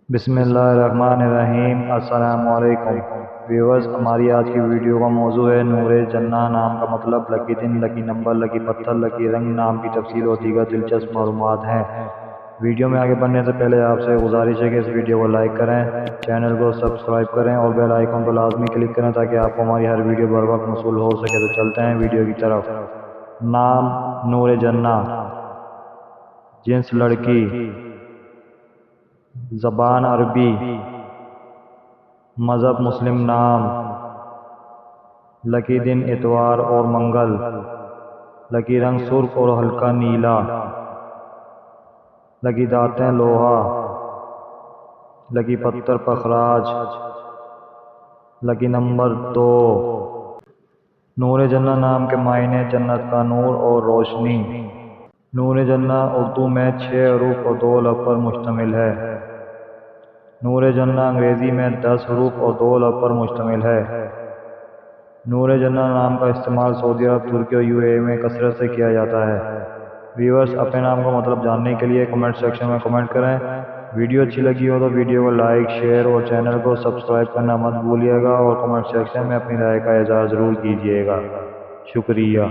بسم اللہ الرحمن الرحیم۔ السلام علیکم ویورز، ہماری آج کی ویڈیو کا موضوع ہے نور جنہ نام کا مطلب، لکی دن، لکی نمبر، لکی پتھر، لکی رنگ، نام کی تفصیل اور دیگر دلچسپ معلومات ہیں۔ ویڈیو میں آگے بڑھنے سے پہلے آپ سے گزارش ہے کہ اس ویڈیو کو لائک کریں، چینل کو سبسکرائب کریں اور بیل آئیکن کو لازمی کلک کریں تاکہ آپ کو ہماری ہر ویڈیو بر وقت موصول ہو سکے۔ تو چلتے ہیں ویڈیو کی طرف۔ نام نور جنہ، جنس لڑکی، زبان عربی، مذہب مسلم، نام لکی دن اتوار اور منگل، لکی رنگ سرخ اور ہلکا نیلا، لکی دانتیں لوہا، لکی پتھر پخراج، لکی نمبر 2۔ نور جنہ نام کے معنی جنت کا نور اور روشنی۔ نور جنہ اردو میں 6 حروف اور 2 لفظ پر مشتمل ہے۔ نور جنہ انگریزی میں 10 حروف اور 2 لفظ پر مشتمل ہے۔ نور جنہ نام کا استعمال سعودی عرب، ترکی اور UAE میں کثرت سے کیا جاتا ہے۔ ویورز، اپنے نام کا مطلب جاننے کے لیے کمنٹ سیکشن میں کمنٹ کریں۔ ویڈیو اچھی لگی ہو تو ویڈیو کو لائک، شیئر اور چینل کو سبسکرائب کرنا مت بھولیے گا اور کمنٹ سیکشن میں اپنی رائے کا اظہار ضرور کیجیے گا۔ شکریہ۔